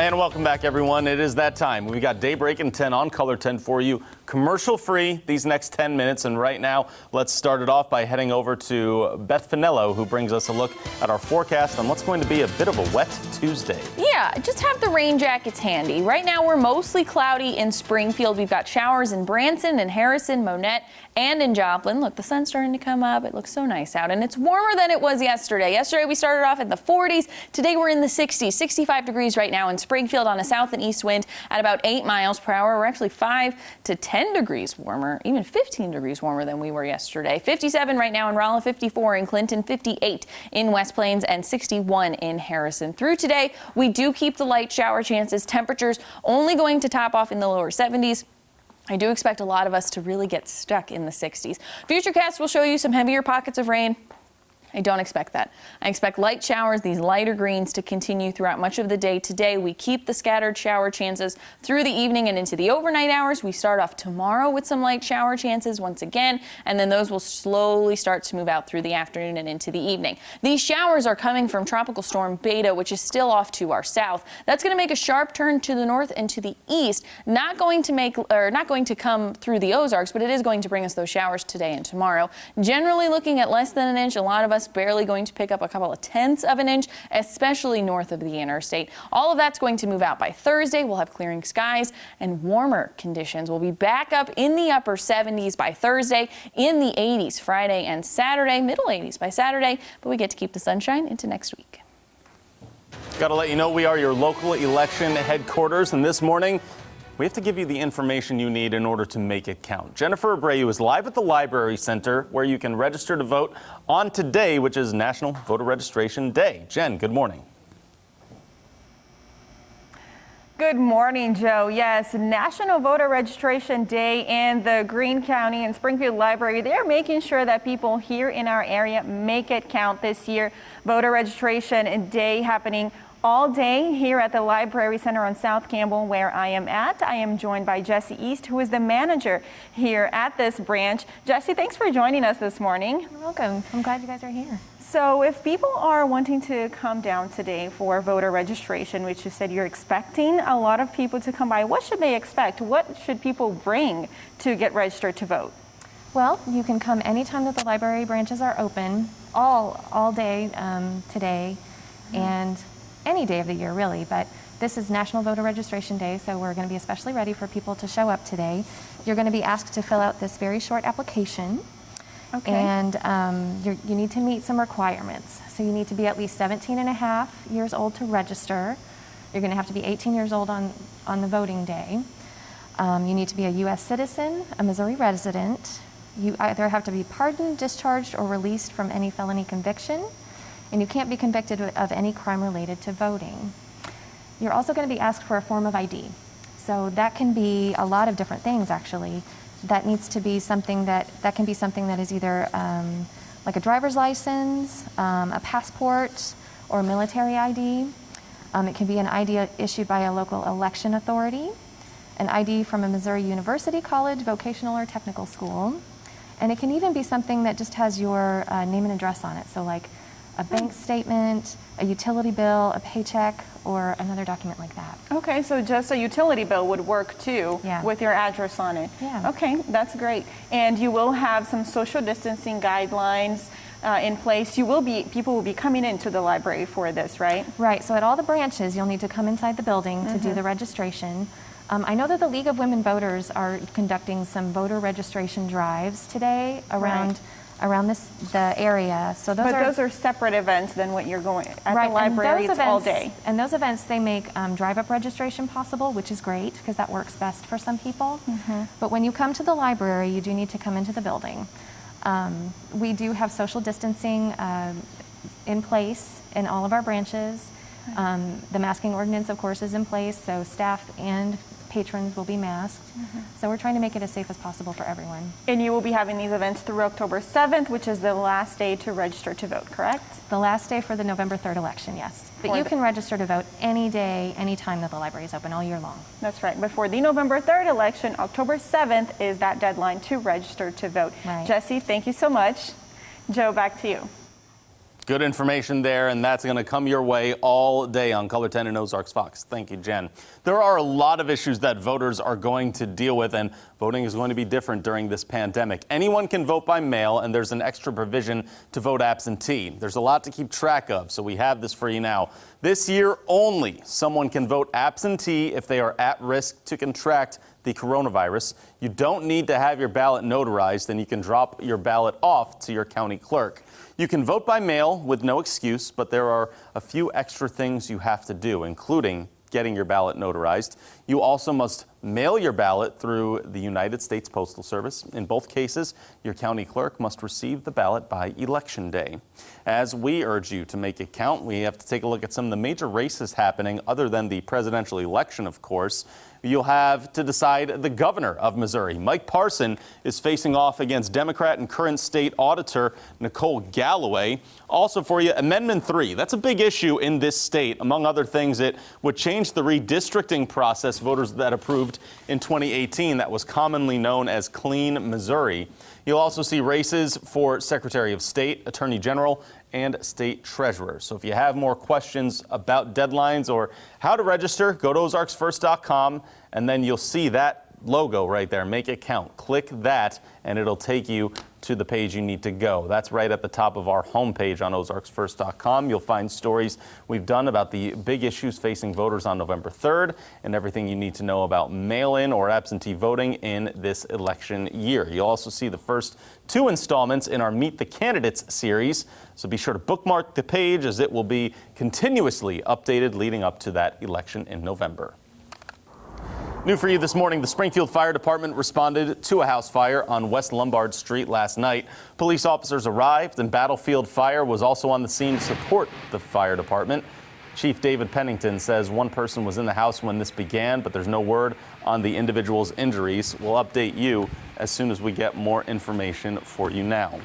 And welcome back, everyone. It is that time. We got Daybreak and 10 on Color 10 for you, commercial-free these next 10 minutes. And right now, let's start it off by heading over to Beth Finello, who brings us a look at our forecast on what's going to be a bit of a wet Tuesday. Yeah, just have the rain jackets handy. Right now, we're mostly cloudy in Springfield. We've got showers in Branson and Harrison, Monette, and in Joplin. Look, the sun's starting to come up. It looks so nice out, and it's warmer than it was yesterday. Yesterday, we started off in the 40s. Today, we're in the 60s, 65 degrees right now in Springfield on a south and east wind at about 8 miles per hour. We're actually 5 to 10 degrees warmer, even 15 degrees warmer than we were yesterday. 57 right now in Rolla, 54 in Clinton, 58 in West Plains, and 61 in Harrison. Through today, we do keep the light shower chances. Temperatures only going to top off in the lower 70s. I do expect a lot of us to really get stuck in the 60s. Futurecast will show you some heavier pockets of rain. I don't expect that. I expect light showers, these lighter greens, to continue throughout much of the day today. We keep the scattered shower chances through the evening and into the overnight hours. We start off tomorrow with some light shower chances once again, and then those will slowly start to move out through the afternoon and into the evening. These showers are coming from Tropical Storm Beta, which is still off to our south. That's going to make a sharp turn to the north and to the east. Not going to come through the Ozarks, but it is going to bring us those showers today and tomorrow. Generally looking at less than an inch. A lot of us barely going to pick up a couple of tenths of an inch, especially north of the interstate. All of that's going to move out by Thursday. We'll have clearing skies and warmer conditions. We'll be back up in the upper 70s by Thursday, in the 80s Friday and Saturday, middle 80s by Saturday, but we get to keep the sunshine into next week. Got to let you know we are your local election headquarters, and this morning we have to give you the information you need in order to make it count. Jennifer Abreu is live at the Library Center, where you can register to vote on today, which is National Voter Registration Day. Jen, good morning. Good morning, Joe. Yes, National Voter Registration Day, and the Greene County and Springfield Library, they're making sure that people here in our area make it count this year. Voter Registration Day happening all day here at the Library Center on South Campbell, where I am at. I am joined by Jesse East, who is the manager here at this branch. Jesse, thanks for joining us this morning. You're welcome. I'm glad you guys are here. So if people are wanting to come down today for voter registration, which you said you're expecting a lot of people to come by, what should they expect? What should people bring to get registered to vote? Well, you can come anytime that the library branches are open, all day today, and any day of the year, really, but this is National Voter Registration Day, so we're going to be especially ready for people to show up today. You're going to be asked to fill out this very short application, okay. And you need to meet some requirements. So you need to be at least 17 and a half years old to register. You're going to have to be 18 years old on the voting day. You need to be a U.S. citizen, a Missouri resident. You either have to be pardoned, discharged, or released from any felony conviction. And you can't be convicted of any crime related to voting. You're also going to be asked for a form of ID. So that can be a lot of different things, actually. That needs to be something that can be something that is either like a driver's license, a passport, or a military ID. It can be an ID issued by a local election authority, an ID from a Missouri university, college, vocational, or technical school. And it can even be something that just has your name and address on it. So like a bank statement, a utility bill, a paycheck, or another document like that. Okay, so just a utility bill would work too, yeah, with your address on it. Yeah. Okay, that's great. And you will have some social distancing guidelines in place. People will be coming into the library for this, right? Right, so at all the branches, you'll need to come inside the building to do the registration. I know that the League of Women Voters are conducting some voter registration drives today around the area. So those are separate events than what you're going at the library. It's all day. And those events, they make drive-up registration possible, which is great because that works best for some people. But when you come to the library, you do need to come into the building. We do have social distancing in place in all of our branches. The masking ordinance, of course, is in place, so staff and patrons will be masked. So we're trying to make it as safe as possible for everyone. And you will be having these events through October 7th, which is the last day to register to vote, correct? The last day for the November 3rd election, yes. But you can register to vote any day, any time that the library is open, all year long. That's right. But for the November 3rd election, October 7th is that deadline to register to vote. Right. Jesse, thank you so much. Joe, back to you. Good information there, and that's going to come your way all day on Color 10 and Ozarks Fox. Thank you, Jen. There are a lot of issues that voters are going to deal with, and voting is going to be different during this pandemic. Anyone can vote by mail, and there's an extra provision to vote absentee. There's a lot to keep track of, so we have this for you now. This year only, someone can vote absentee if they are at risk to contract the coronavirus. You don't need to have your ballot notarized, and you can drop your ballot off to your county clerk. You can vote by mail with no excuse, but there are a few extra things you have to do, including getting your ballot notarized. You also must mail your ballot through the United States Postal Service. In both cases, your county clerk must receive the ballot by Election Day. As we urge you to make it count, we have to take a look at some of the major races happening other than the presidential election, of course. You'll have to decide the governor of Missouri. Mike Parson is facing off against Democrat and current state auditor Nicole Galloway. Also for you, Amendment 3. That's a big issue in this state. Among other things, it would change the redistricting process voters that approved in 2018 that was commonly known as Clean Missouri. You'll also see races for Secretary of State, Attorney General, and State Treasurer. So if you have more questions about deadlines or how to register, go to ozarksfirst.com, and then you'll see that logo right there, Make It Count. Click that, and it'll take you to the page you need to go. That's right at the top of our homepage on ozarksfirst.com. You'll find stories we've done about the big issues facing voters on November 3rd and everything you need to know about mail-in or absentee voting in this election year. You'll also see the first 2 installments in our Meet the Candidates series, so be sure to bookmark the page as it will be continuously updated leading up to that election in November. New for you this morning, the Springfield Fire Department responded to a house fire on West Lombard Street last night. Police officers arrived and Battlefield Fire was also on the scene to support the fire department. Chief David Pennington says one person was in the house when this began, but there's no word on the individual's injuries. We'll update you as soon as we get more information for you now.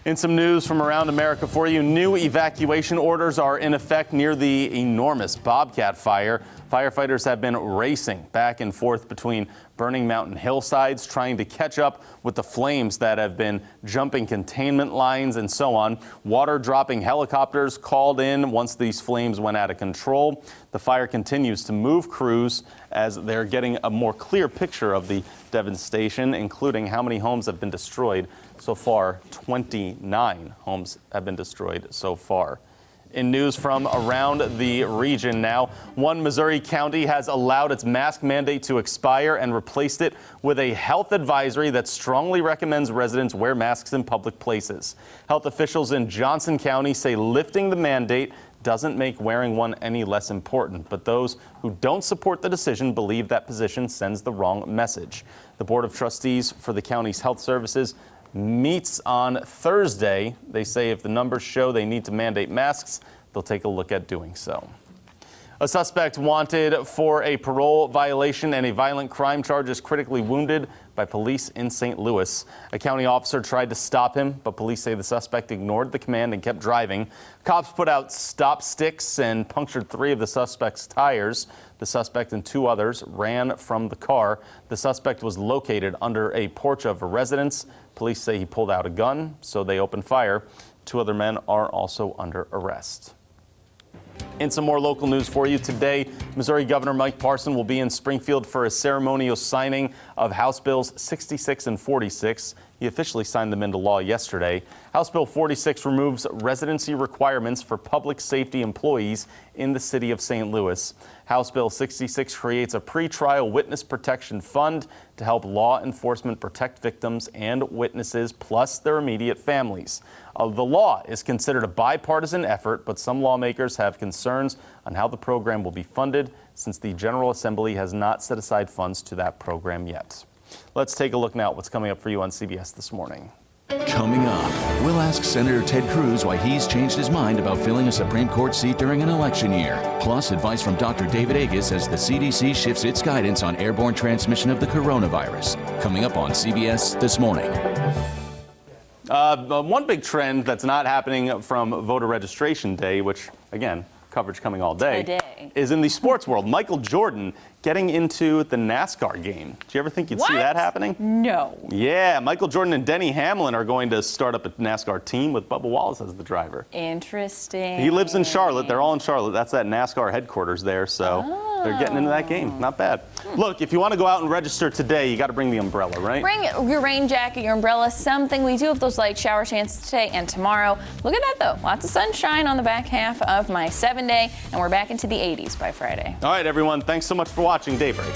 In some news from around America for you, new evacuation orders are in effect near the enormous Bobcat fire. Firefighters have been racing back and forth between burning mountain hillsides, trying to catch up with the flames that have been jumping containment lines and so on. Water dropping helicopters called in once these flames went out of control. The fire continues to move crews as they're getting a more clear picture of the devastation, including how many homes have been destroyed so far. 29 homes have been destroyed so far. In news from around the region now, one Missouri county has allowed its mask mandate to expire and replaced it with a health advisory that strongly recommends residents wear masks in public places. Health officials in Johnson County say lifting the mandate doesn't make wearing one any less important, but those who don't support the decision believe that position sends the wrong message. The Board of Trustees for the county's health services meets on Thursday. They say if the numbers show they need to mandate masks, they'll take a look at doing so. A suspect wanted for a parole violation and a violent crime charge is critically wounded by police in St. Louis. A county officer tried to stop him, but police say the suspect ignored the command and kept driving. Cops put out stop sticks and punctured 3 of the suspect's tires. The suspect and 2 others ran from the car. The suspect was located under a porch of a residence. Police say he pulled out a gun, so they opened fire. 2 other men are also under arrest. In some more local news for you today, Missouri Governor Mike Parson will be in Springfield for a ceremonial signing of House Bills 66 and 46. He officially signed them into law yesterday. House Bill 46 removes residency requirements for public safety employees in the city of St. Louis. House Bill 66 creates a pretrial witness protection fund to help law enforcement protect victims and witnesses, plus their immediate families. The law is considered a bipartisan effort, but some lawmakers have concerns on how the program will be funded since the General Assembly has not set aside funds to that program yet. Let's take a look now at what's coming up for you on CBS This Morning. Coming up, we'll ask Senator Ted Cruz why he's changed his mind about filling a Supreme Court seat during an election year. Plus, advice from Dr. David Agus as the CDC shifts its guidance on airborne transmission of the coronavirus. Coming up on CBS This Morning. One big trend that's not happening from voter registration day, which, again, coverage coming all day, Today. is in the sports world. Michael Jordan getting into the NASCAR game. Did you ever think you'd see that happening? No. Yeah, Michael Jordan and Denny Hamlin are going to start up a NASCAR team with Bubba Wallace as the driver. Interesting. He lives in Charlotte. They're all in Charlotte. That's that NASCAR headquarters there, so they're getting into that game. Not bad. Look, if you want to go out and register today, you got to bring the umbrella, right? Bring your rain jacket, your umbrella, something. We do have those light shower chances today and tomorrow. Look at that, though. Lots of sunshine on the back half of my 7-day, and we're back into the 80s by Friday. All right, everyone. Thanks so much for watching Daybreak.